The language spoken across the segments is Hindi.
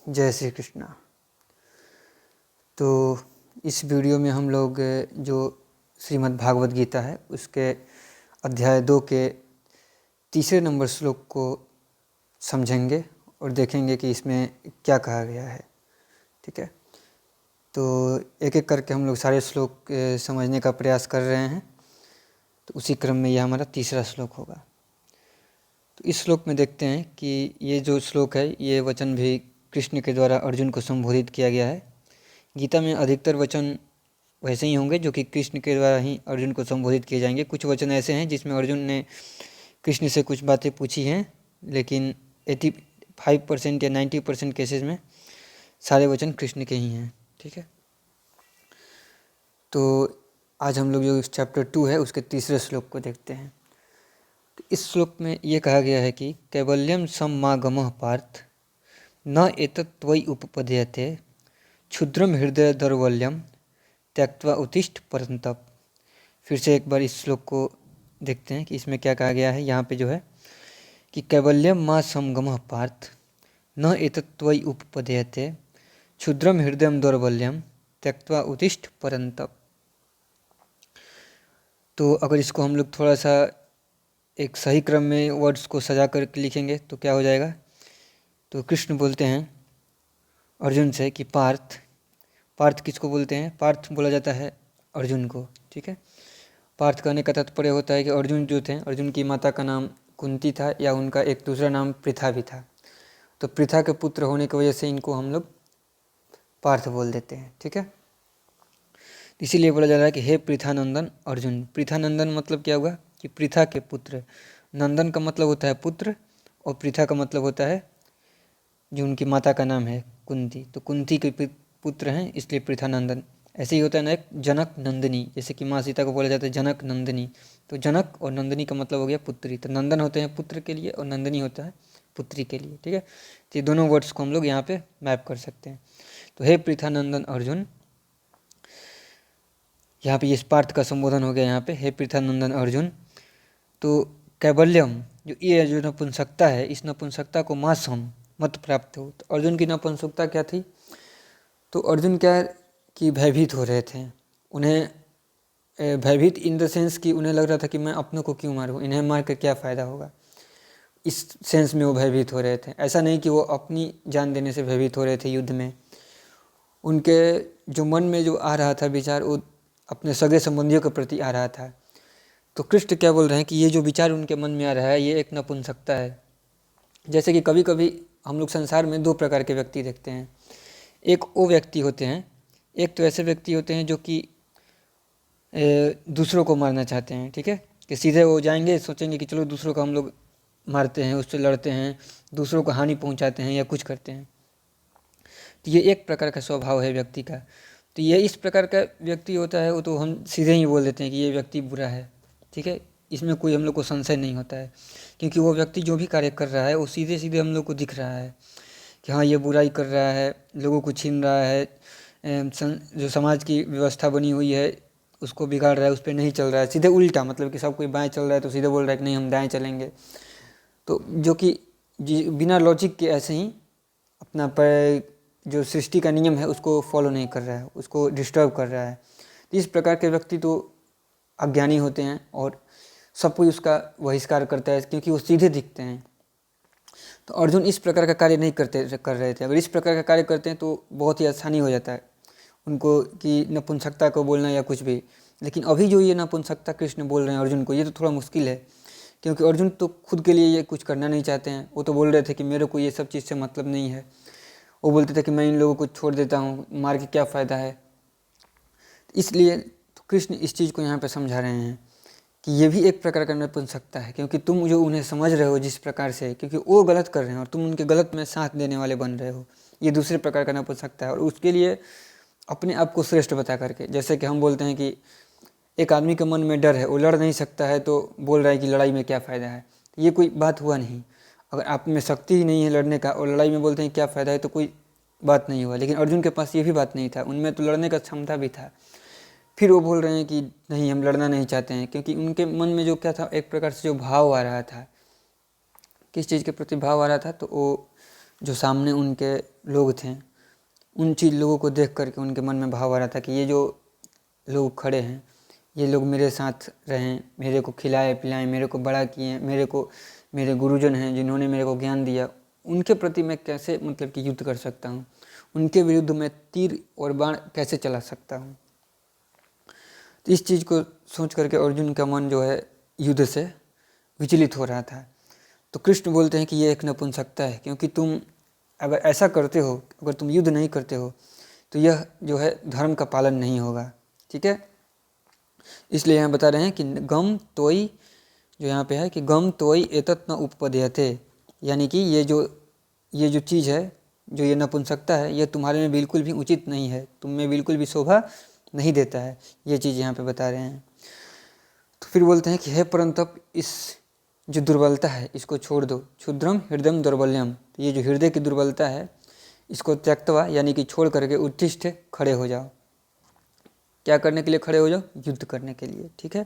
जय श्री कृष्णा। तो इस वीडियो में हम लोग जो श्रीमद् भागवत गीता है उसके अध्याय 2 के तीसरे नंबर श्लोक को समझेंगे और देखेंगे कि इसमें क्या कहा गया है। ठीक है, तो एक एक करके हम लोग सारे श्लोक समझने का प्रयास कर रहे हैं। तो उसी क्रम में यह हमारा तीसरा श्लोक होगा। तो इस श्लोक में देखते हैं कि ये जो श्लोक है ये वचन भी कृष्ण के द्वारा अर्जुन को संबोधित किया गया है। गीता में अधिकतर वचन वैसे ही होंगे जो कि कृष्ण के द्वारा ही अर्जुन को संबोधित किए जाएंगे। कुछ वचन ऐसे हैं जिसमें अर्जुन ने कृष्ण से कुछ बातें पूछी हैं, लेकिन 85% या 90% केसेस में सारे वचन कृष्ण के ही हैं। ठीक है, तो आज हम लोग जो चैप्टर 2 है उसके तीसरे श्लोक को देखते हैं। तो इस श्लोक में ये कहा गया है कि कैवल्यम सम्मागमः पार्थ न एतत् त्वयि उपपद्यते क्षुद्रम हृदय दौर्बल्यम त्यक्त्वा उत्तिष्ठ परंतप। फिर से एक बार इस श्लोक को देखते हैं कि इसमें क्या कहा गया है। यहाँ पे जो है कि कैवल्यम मा समगमः पार्थ न एतत् त्वयि उपपद्यते क्षुद्रम हृदय दौर्बल्यम त्यक्त्वा उत्तिष्ठ परंतप। तो अगर इसको हम लोग थोड़ा सा एक सही क्रम में वर्ड्स को सजा कर लिखेंगे तो क्या हो जाएगा। तो कृष्ण बोलते हैं अर्जुन से कि पार्थ, पार्थ किसको बोलते हैं? पार्थ बोला जाता है अर्जुन को। ठीक है, पार्थ कहने का तात्पर्य होता है कि अर्जुन जो थे, अर्जुन की माता का नाम कुंती था या उनका एक दूसरा नाम पृथा भी था। तो पृथा के पुत्र होने की वजह से इनको हम लोग पार्थ बोल देते हैं। ठीक है, इसीलिए बोला जा रहा है कि हे पृथानंदन अर्जुन। पृथानंदन मतलब क्या हुआ कि पृथा के पुत्र। नंदन का मतलब होता है पुत्र और पृथा का मतलब होता है जो उनकी माता का नाम है कुंती। तो कुंती के पुत्र हैं इसलिए पृथानंदन। ऐसे ही होता है ना एक जनक नंदिनी, जैसे कि माँ सीता को बोला जाता है जनक नंदिनी। तो जनक और नंदिनी का मतलब हो गया पुत्री। तो नंदन होते हैं पुत्र के लिए और नंदिनी होता है पुत्री के लिए। ठीक है, तो ये दोनों वर्ड्स को हम लोग यहाँ पे मैप कर सकते हैं। तो हे पृथानंदन अर्जुन, यहाँ पे इस पार्थ का संबोधन हो गया यहाँ पे, हे पृथानंदन अर्जुन। तो कैवल्यम जो ये जो नपुंसकता है, इस नपुंसकता को मासम मत प्राप्त हो। तो अर्जुन की नपुंसकता क्या थी? तो अर्जुन क्या कि भयभीत हो रहे थे। उन्हें भयभीत इन द सेंस कि उन्हें लग रहा था कि मैं अपनों को क्यों मारूं, इन्हें मार कर क्या फ़ायदा होगा। इस सेंस में वो भयभीत हो रहे थे। ऐसा नहीं कि वो अपनी जान देने से भयभीत हो रहे थे युद्ध में। उनके जो मन में जो आ रहा था विचार वो अपने सगे संबंधियों के प्रति आ रहा था। तो कृष्ण क्या बोल रहे हैं कि ये जो विचार उनके मन में आ रहा है ये एक नपुंसकता है। जैसे कि कभी कभी हम लोग संसार में दो प्रकार के व्यक्ति देखते हैं। एक वो व्यक्ति होते हैं, एक तो ऐसे व्यक्ति होते हैं जो कि दूसरों को मारना चाहते हैं। ठीक है, कि सीधे वो जाएंगे, सोचेंगे कि चलो दूसरों को हम लोग मारते हैं, उससे लड़ते हैं, दूसरों को हानि पहुंचाते हैं या कुछ करते हैं। तो ये एक प्रकार का स्वभाव है व्यक्ति का। तो ये इस प्रकार का व्यक्ति होता है वो तो हम सीधे ही बोल देते हैं कि ये व्यक्ति बुरा है। ठीक है, इसमें कोई हम लोग को संशय नहीं होता है, क्योंकि वो व्यक्ति जो भी कार्य कर रहा है वो सीधे सीधे हम लोग को दिख रहा है कि हाँ ये बुराई कर रहा है, लोगों को छीन रहा है, जो समाज की व्यवस्था बनी हुई है उसको बिगाड़ रहा है, उस पर नहीं चल रहा है। सीधे उल्टा, मतलब कि सब कोई बाएं चल रहा है तो सीधे बोल रहा है कि नहीं हम दाएं चलेंगे। तो जो कि बिना लॉजिक के ऐसे ही अपना पर जो सृष्टि का नियम है उसको फॉलो नहीं कर रहा है, उसको डिस्टर्ब कर रहा है। तो इस प्रकार के व्यक्ति तो अज्ञानी होते हैं और सब कोई उसका बहिष्कार करता है क्योंकि वो सीधे दिखते हैं। तो अर्जुन इस प्रकार का कार्य नहीं कर रहे थे। अगर इस प्रकार का कार्य करते हैं तो बहुत ही आसानी हो जाता है उनको कि नपुंसकता को बोलना या कुछ भी। लेकिन अभी जो ये नपुंसकता कृष्ण बोल रहे हैं अर्जुन को, ये तो थोड़ा मुश्किल है, क्योंकि अर्जुन तो खुद के लिए ये कुछ करना नहीं चाहते हैं। वो तो बोल रहे थे कि मेरे को ये सब चीज़ से मतलब नहीं है। वो बोलते थे कि मैं इन लोगों को छोड़ देता हूँ, मार के क्या फ़ायदा है। इसलिए तो कृष्ण इस चीज़ को यहाँ पे समझा रहे हैं कि ये भी एक प्रकार का नपुंसकता है, क्योंकि तुम जो उन्हें समझ रहे हो जिस प्रकार से, क्योंकि वो गलत कर रहे हैं और तुम उनके गलत में साथ देने वाले बन रहे हो, ये दूसरे प्रकार का नपुंसकता है। और उसके लिए अपने आप को श्रेष्ठ बता करके, जैसे कि हम बोलते हैं कि एक आदमी के मन में डर है, वो लड़ नहीं सकता है तो बोल रहा है कि लड़ाई में क्या फ़ायदा है। ये कोई बात हुआ नहीं। अगर आप में शक्ति ही नहीं है लड़ने का और लड़ाई में बोलते हैं क्या फ़ायदा है तो कोई बात नहीं हुआ। लेकिन अर्जुन के पास ये भी बात नहीं था, उनमें तो लड़ने का क्षमता भी था। फिर वो बोल रहे हैं कि नहीं हम लड़ना नहीं चाहते हैं, क्योंकि उनके मन में जो क्या था, एक प्रकार से जो भाव आ रहा था, किस चीज़ के प्रति भाव आ रहा था, तो वो जो सामने उनके लोग थे, उन चीज़ लोगों को देख करके उनके मन में भाव आ रहा था कि ये जो लोग खड़े हैं, ये लोग मेरे साथ रहें, मेरे को खिलाए पिलाएं, मेरे को बड़ा किए, मेरे गुरुजन हैं जिन्होंने मेरे को ज्ञान दिया, उनके प्रति मैं कैसे मतलब कि युद्ध कर सकता हूँ, उनके विरुद्ध मैं तीर और बाण कैसे चला सकता हूँ। तो इस चीज़ को सोच करके अर्जुन का मन जो है युद्ध से विचलित हो रहा था। तो कृष्ण बोलते हैं कि ये एक नपुंसकता है, क्योंकि तुम अगर ऐसा करते हो, अगर तुम युद्ध नहीं करते हो तो यह जो है धर्म का पालन नहीं होगा। ठीक है, इसलिए यहाँ बता रहे हैं कि गम तोई, जो यहाँ पे है कि गम तोई एतत् न उपपद्यते, यानी कि ये जो चीज़ है, जो ये नपुंसकता है, ये तुम्हारे में बिल्कुल भी उचित नहीं है, तुम में बिल्कुल भी शोभा नहीं देता है, ये चीज़ यहाँ पे बता रहे हैं। तो फिर बोलते हैं कि हे परंतप, इस जो दुर्बलता है इसको छोड़ दो, क्षुद्रम हृदयम दुर्बल्यम, तो ये जो हृदय की दुर्बलता है इसको त्यक्तवा, यानी कि छोड़ करके उत्तिष्ठ, खड़े हो जाओ। क्या करने के लिए खड़े हो जाओ? युद्ध करने के लिए। ठीक है,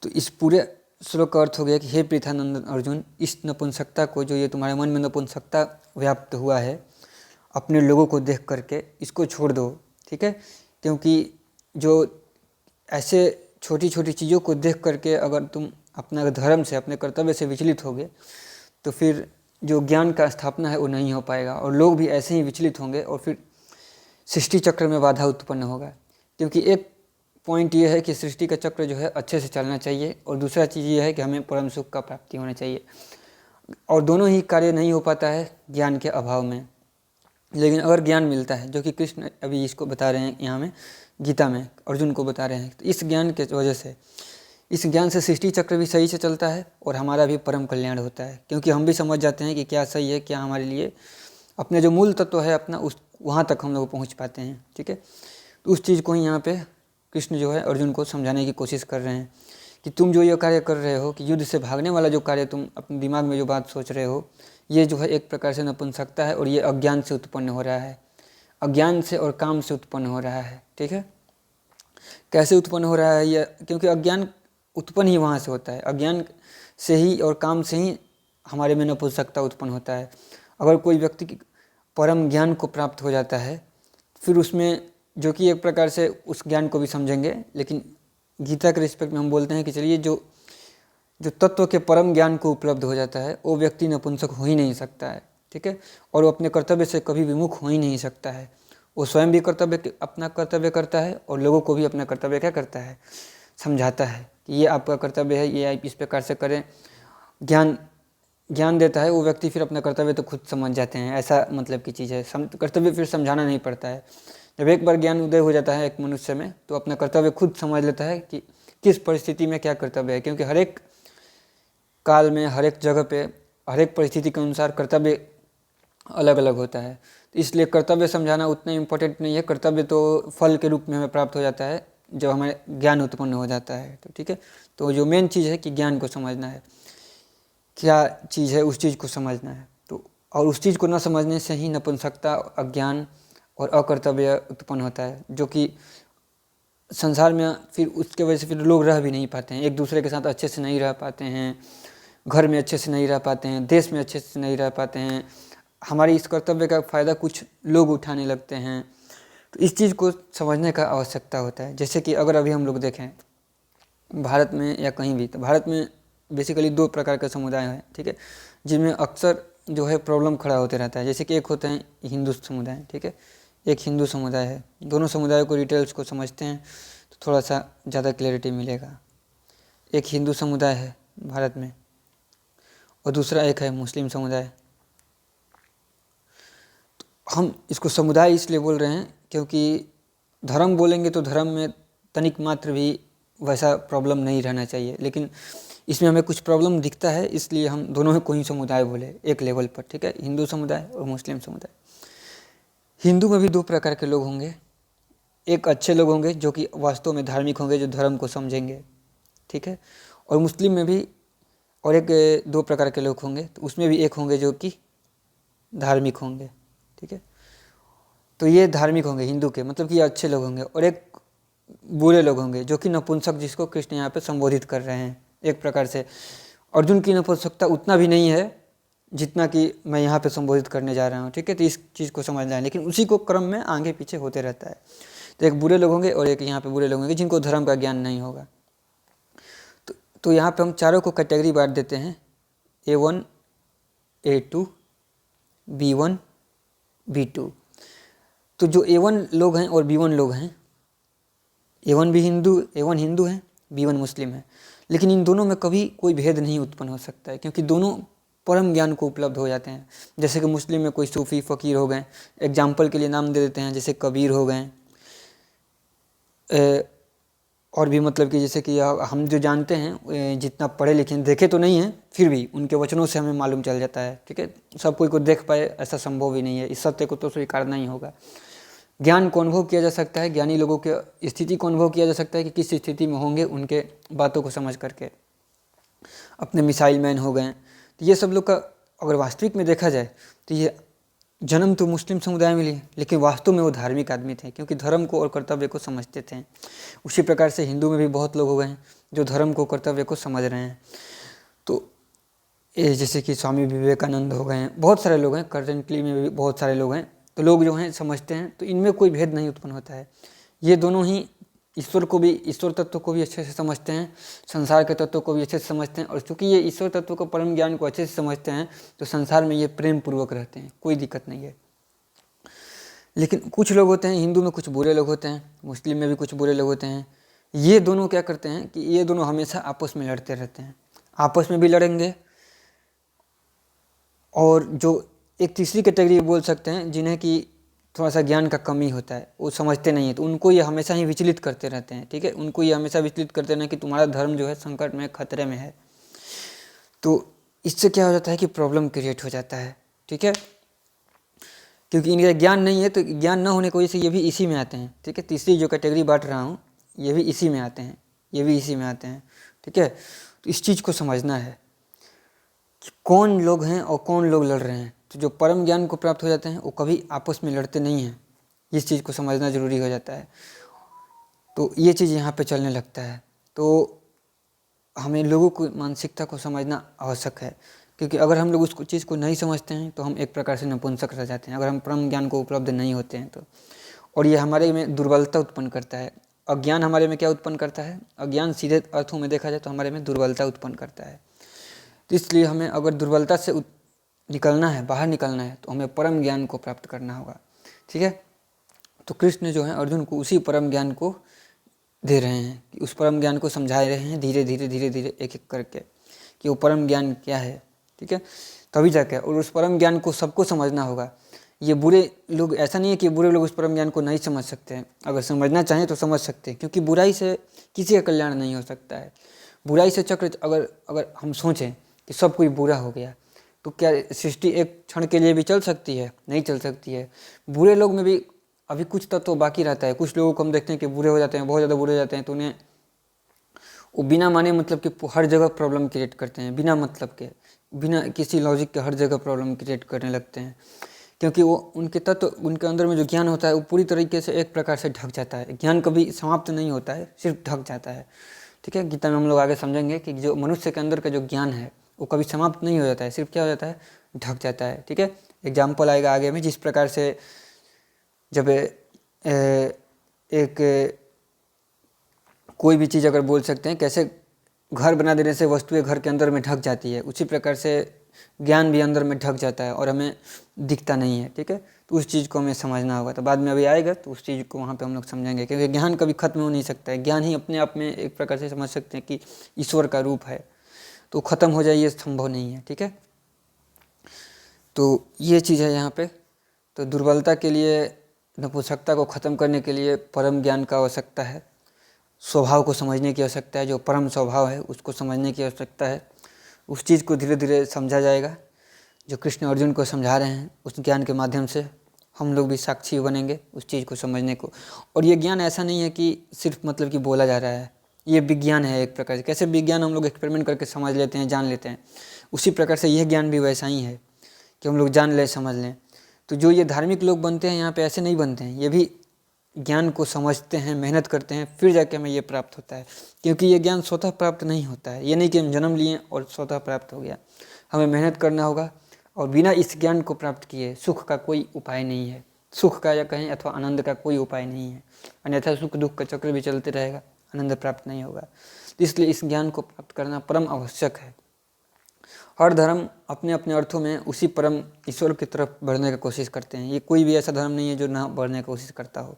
तो इस पूरे श्लोक का अर्थ हो गया कि हे पृथानंदन अर्जुन, इस नपुंसकता को, जो ये तुम्हारे मन में नपुंसकता व्याप्त हुआ है अपने लोगों को देख करके, इसको छोड़ दो। ठीक है, क्योंकि जो ऐसे छोटी छोटी चीज़ों को देख करके अगर तुम अपना धर्म से, अपने कर्तव्य से विचलित होगे तो फिर जो ज्ञान का स्थापना है वो नहीं हो पाएगा, और लोग भी ऐसे ही विचलित होंगे और फिर सृष्टि चक्र में बाधा उत्पन्न होगा। क्योंकि एक पॉइंट ये है कि सृष्टि का चक्र जो है अच्छे से चलना चाहिए, और दूसरा चीज़ ये है कि हमें परम सुख का प्राप्ति होना चाहिए, और दोनों ही कार्य नहीं हो पाता है ज्ञान के अभाव में। लेकिन अगर ज्ञान मिलता है, जो कि कृष्ण अभी इसको बता रहे हैं यहाँ में, गीता में अर्जुन को बता रहे हैं, तो इस ज्ञान के वजह से, इस ज्ञान से सृष्टि चक्र भी सही से चलता है और हमारा भी परम कल्याण होता है, क्योंकि हम भी समझ जाते हैं कि क्या सही है, क्या हमारे लिए अपने जो मूल तत्व है अपना, उस वहाँ तक हम लोग पहुँच पाते हैं। ठीक है, तो उस चीज़ को ही यहाँ पे कृष्ण जो है अर्जुन को समझाने की कोशिश कर रहे हैं कि तुम जो ये कार्य कर रहे हो, कि युद्ध से भागने वाला जो कार्य, तुम अपने दिमाग में जो बात सोच रहे हो, ये जो है एक प्रकार से नपुंसकता है, और ये अज्ञान से उत्पन्न हो रहा है, अज्ञान से और काम से उत्पन्न हो रहा है। ठीक है, कैसे उत्पन्न हो रहा है ये? क्योंकि अज्ञान उत्पन्न ही वहाँ से होता है, अज्ञान से ही और काम से ही हमारे में नपुंसकता उत्पन्न होता है। अगर कोई व्यक्ति परम ज्ञान को प्राप्त हो जाता है, फिर उसमें, जो कि एक प्रकार से उस ज्ञान को भी समझेंगे, लेकिन गीता के रिस्पेक्ट में हम बोलते हैं कि चलिए जो तत्व के परम ज्ञान को उपलब्ध हो जाता है, वो व्यक्ति नपुंसक हो ही नहीं सकता है। ठीक है, और वो अपने कर्तव्य से कभी विमुख हो ही नहीं सकता है। वो स्वयं भी अपना कर्तव्य करता है, और लोगों को भी अपना कर्तव्य क्या करता है? समझाता है कि ये आपका कर्तव्य है, ये आप इस प्रकार से करें। ज्ञान देता है वो व्यक्ति, फिर अपना कर्तव्य तो खुद समझ जाते हैं, ऐसा मतलब की चीज़ है। कर्तव्य फिर समझाना नहीं पड़ता है। जब एक बार ज्ञान उदय हो जाता है एक मनुष्य में, तो अपना कर्तव्य खुद समझ लेता है कि किस परिस्थिति में क्या कर्तव्य है, क्योंकि हर एक काल में, हर एक जगह पे, हर एक परिस्थिति के अनुसार कर्तव्य अलग अलग होता है। तो इसलिए कर्तव्य समझाना उतना इम्पोर्टेंट नहीं है, कर्तव्य तो फल के रूप में हमें प्राप्त हो जाता है जब हमें ज्ञान उत्पन्न हो जाता है। तो ठीक है, तो जो मेन चीज़ है कि ज्ञान को समझना है, क्या चीज़ है उस चीज़ को समझना है। तो और उस चीज़ को न समझने से ही नपुंसकता, अज्ञान और अकर्तव्य उत्पन्न होता है, जो कि संसार में फिर उसके वजह से फिर लोग रह भी नहीं पाते हैं, एक दूसरे के साथ अच्छे से नहीं रह पाते हैं, घर में अच्छे से नहीं रह पाते हैं, देश में अच्छे से नहीं रह पाते हैं। हमारी इस कर्तव्य का फ़ायदा कुछ लोग उठाने लगते हैं। तो इस चीज़ को समझने का आवश्यकता होता है। जैसे कि अगर अभी हम लोग देखें भारत में या कहीं भी, तो भारत में बेसिकली 2 प्रकार के समुदाय हैं। ठीक है, जिनमें अक्सर जो है प्रॉब्लम खड़ा होते रहता है। जैसे कि एक होते हैं हिंदू समुदाय, ठीक है, एक हिंदू समुदाय है। दोनों समुदायों को डिटेल्स को समझते हैं तो थोड़ा सा ज़्यादा क्लैरिटी मिलेगा। एक हिंदू समुदाय है भारत में, और दूसरा एक है मुस्लिम समुदाय। तो हम इसको समुदाय इसलिए बोल रहे हैं क्योंकि धर्म बोलेंगे तो धर्म में तनिक मात्र भी वैसा प्रॉब्लम नहीं रहना चाहिए, लेकिन इसमें हमें कुछ प्रॉब्लम दिखता है, इसलिए हम दोनों को ही समुदाय बोले एक लेवल पर। ठीक है, हिंदू समुदाय और मुस्लिम समुदाय। हिंदू में भी 2 प्रकार के लोग होंगे। एक अच्छे लोग होंगे जो कि वास्तव में धार्मिक होंगे, जो धर्म को समझेंगे। ठीक है, और मुस्लिम में भी और एक 2 प्रकार के लोग होंगे, तो उसमें भी एक होंगे जो कि धार्मिक होंगे। ठीक है, तो ये धार्मिक होंगे हिंदू के, मतलब कि ये अच्छे लोग होंगे, और एक बुरे लोग होंगे जो कि नपुंसक, जिसको कृष्ण यहाँ पे संबोधित कर रहे हैं। एक प्रकार से अर्जुन की नपुंसकता उतना भी नहीं है जितना कि मैं यहाँ पे संबोधित करने जा रहा हूँ, ठीक है। तो इस चीज़ को समझना है, लेकिन उसी को क्रम में आगे पीछे होते रहता है। तो एक बुरे लोग होंगे और एक यहाँ पे बुरे लोग होंगे जिनको धर्म का ज्ञान नहीं होगा। तो यहाँ पे हम चारों को कैटेगरी बांट देते हैं, A1, A2, B1, B2। तो जो A1 लोग हैं और B1 लोग हैं, A1 हिंदू हैं, B1 मुस्लिम है, लेकिन इन दोनों में कभी कोई भेद नहीं उत्पन्न हो सकता है, क्योंकि दोनों परम ज्ञान को उपलब्ध हो जाते हैं। जैसे कि मुस्लिम में कोई सूफ़ी फ़कीर हो गए, एग्जाम्पल के लिए नाम दे देते हैं, जैसे कबीर हो गए, और भी मतलब कि जैसे कि हम जो जानते हैं, जितना पढ़े लिखे देखे तो नहीं हैं, फिर भी उनके वचनों से हमें मालूम चल जाता है, ठीक है। सब कोई को देख पाए ऐसा संभव ही नहीं है, इस सत्य को तो स्वीकारना ही होगा। ज्ञान को अनुभव किया जा सकता है, ज्ञानी लोगों के स्थिति को अनुभव किया जा सकता है कि किस स्थिति में होंगे, उनके बातों को समझ करके। अपने मिसाइल मैन हो गए, तो ये सब लोग का अगर वास्तविक में देखा जाए तो ये जन्म तो मुस्लिम समुदाय में लिए, लेकिन वास्तव में वो धार्मिक आदमी थे, क्योंकि धर्म को और कर्तव्य को समझते थे। उसी प्रकार से हिंदू में भी बहुत लोग हो गए हैं जो धर्म को कर्तव्य को समझ रहे हैं। तो जैसे कि स्वामी विवेकानंद हो गए हैं, बहुत सारे लोग हैं, करंटली में भी बहुत सारे लोग हैं। तो लोग जो हैं समझते हैं, तो इनमें कोई भेद नहीं उत्पन्न होता है। ये दोनों ही ईश्वर तत्व को भी अच्छे से समझते हैं, संसार के तत्व को भी अच्छे से समझते हैं, और चूँकि ये ईश्वर तत्व को, परम ज्ञान को अच्छे से समझते हैं, तो संसार में ये प्रेम पूर्वक रहते हैं, कोई दिक्कत नहीं है। लेकिन कुछ लोग होते हैं, हिंदू में कुछ बुरे लोग होते हैं, मुस्लिम में भी कुछ बुरे लोग होते हैं। ये दोनों क्या करते हैं कि ये दोनों हमेशा आपस में लड़ते रहते हैं, आपस में भी लड़ेंगे। और जो एक तीसरी कैटेगरी बोल सकते हैं, जिन्हें कि थोड़ा सा ज्ञान का कमी होता है, वो समझते नहीं है, तो उनको ये हमेशा ही विचलित करते रहते हैं, ठीक है। उनको ये हमेशा विचलित करते रहते हैं कि तुम्हारा धर्म जो है संकट में, खतरे में है। तो इससे क्या हो जाता है कि प्रॉब्लम क्रिएट हो जाता है, ठीक है, क्योंकि इनका ज्ञान नहीं है। तो ज्ञान न होने की वजह से ये भी इसी में आते हैं, ठीक है। तीसरी जो कैटेगरी बांट रहा हूँ, ये भी इसी में आते हैं, ये भी इसी में आते हैं, ठीक है। तो इस चीज़ को समझना है कि कौन लोग हैं और कौन लोग लड़ रहे हैं। तो जो परम ज्ञान को प्राप्त हो जाते हैं वो कभी आपस में लड़ते नहीं हैं, इस चीज़ को समझना जरूरी हो जाता है। तो ये चीज़ यहाँ पे चलने लगता है। तो हमें लोगों को मानसिकता को समझना आवश्यक है, क्योंकि अगर हम लोग उस चीज़ को नहीं समझते हैं तो हम एक प्रकार से नपुंसक रह जाते हैं, अगर हम परम ज्ञान को उपलब्ध नहीं होते हैं तो। और ये हमारे में दुर्बलता उत्पन्न करता है। अज्ञान हमारे में क्या उत्पन्न करता है? अज्ञान सीधे अर्थों में देखा जाए तो हमारे में दुर्बलता उत्पन्न करता है। तो इसलिए हमें अगर दुर्बलता से निकलना है, बाहर निकलना है, तो हमें परम ज्ञान को प्राप्त करना होगा, ठीक है। तो कृष्ण जो है अर्जुन को उसी परम ज्ञान को दे रहे हैं, कि उस परम ज्ञान को समझा रहे हैं धीरे धीरे एक एक करके, कि वो परम ज्ञान क्या है, ठीक है। तभी जाके, और उस परम ज्ञान को सबको समझना होगा। ये बुरे लोग, ऐसा नहीं है कि बुरे लोग उस परम ज्ञान को नहीं समझ सकते हैं, अगर समझना चाहें तो समझ सकते हैं, क्योंकि बुराई से किसी का कल्याण नहीं हो सकता है। बुराई से चक्र, अगर हम सोचें कि सब कोई बुरा हो गया, तो क्या सृष्टि एक क्षण के लिए भी चल सकती है? नहीं चल सकती है। बुरे लोग में भी अभी कुछ तत्व बाकी रहता है। कुछ लोगों को हम देखते हैं कि बुरे हो जाते हैं, बहुत ज़्यादा बुरे हो जाते हैं, तो उन्हें वो बिना माने मतलब कि हर जगह प्रॉब्लम क्रिएट करते हैं, बिना मतलब के, बिना किसी लॉजिक के हर जगह प्रॉब्लम क्रिएट करने लगते हैं, क्योंकि वो उनके तत्व, उनके अंदर में जो ज्ञान होता है वो पूरी तरीके से एक प्रकार से ढक जाता है। ज्ञान कभी समाप्त नहीं होता है, सिर्फ ढक जाता है, ठीक है। गीता में हम लोग आगे समझेंगे कि जो मनुष्य के अंदर का जो ज्ञान है वो कभी समाप्त नहीं हो जाता है, सिर्फ क्या हो जाता है? ढक जाता है, ठीक है। एग्जाम्पल आएगा आगे में, जिस प्रकार से जब एक कोई भी चीज़ अगर बोल सकते हैं, कैसे घर बना देने से वस्तुएं घर के अंदर में ढक जाती है, उसी प्रकार से ज्ञान भी अंदर में ढक जाता है और हमें दिखता नहीं है, ठीक है। तो उस चीज़ को हमें समझना होगा, तो बाद में अभी आएगा तो उस चीज़ को वहाँ पे हम लोग समझेंगे, क्योंकि ज्ञान कभी खत्म हो नहीं सकता है। ज्ञान ही अपने आप में एक प्रकार से समझ सकते हैं कि ईश्वर का रूप है, तो ख़त्म हो जाए ये संभव नहीं है, ठीक है। तो ये चीज़ है यहाँ पे। तो दुर्बलता के लिए, नपुंसकता को ख़त्म करने के लिए परम ज्ञान का आवश्यकता है, स्वभाव को समझने की आवश्यकता है, जो परम स्वभाव है उसको समझने की आवश्यकता है। उस चीज़ को धीरे धीरे समझा जाएगा, जो कृष्ण अर्जुन को समझा रहे हैं, उस ज्ञान के माध्यम से हम लोग भी साक्षी बनेंगे उस चीज़ को समझने को। और ये ज्ञान ऐसा नहीं है कि सिर्फ मतलब कि बोला जा रहा है, ये विज्ञान है एक प्रकार से। कैसे विज्ञान हम लोग एक्सपेरिमेंट करके समझ लेते हैं, जान लेते हैं, उसी प्रकार से यह ज्ञान भी वैसा ही है कि हम लोग जान लें, समझ लें। तो जो ये धार्मिक लोग बनते हैं यहाँ पे ऐसे नहीं बनते हैं, ये भी ज्ञान को समझते हैं, मेहनत करते हैं, फिर जाके हमें ये प्राप्त होता है। क्योंकि ये ज्ञान स्वतः प्राप्त नहीं होता है, ये नहीं कि हम जन्म लिए और स्वतः प्राप्त हो गया। हमें मेहनत करना होगा, और बिना इस ज्ञान को प्राप्त किए सुख का कोई उपाय नहीं है। सुख का या कहें अथवा आनंद का कोई उपाय नहीं है, अन्यथा सुख दुख का चक्र भी चलते रहेगा, आनंद प्राप्त नहीं होगा। इसलिए इस ज्ञान को प्राप्त करना परम आवश्यक है। हर धर्म अपने अपने अर्थों में उसी परम ईश्वर की तरफ बढ़ने की कोशिश करते हैं। ये कोई भी ऐसा धर्म नहीं है जो ना बढ़ने की कोशिश करता हो।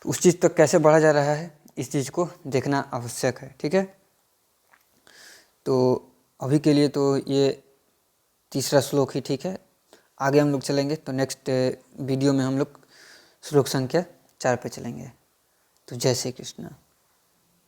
तो उस चीज़ तक कैसे बढ़ा जा रहा है, इस चीज़ को देखना आवश्यक है। ठीक है, तो अभी के लिए तो ये तीसरा श्लोक ही ठीक है। आगे हम लोग चलेंगे तो नेक्स्ट वीडियो में हम लोग श्लोक संख्या 4 पे चलेंगे। तो जय श्री कृष्ण।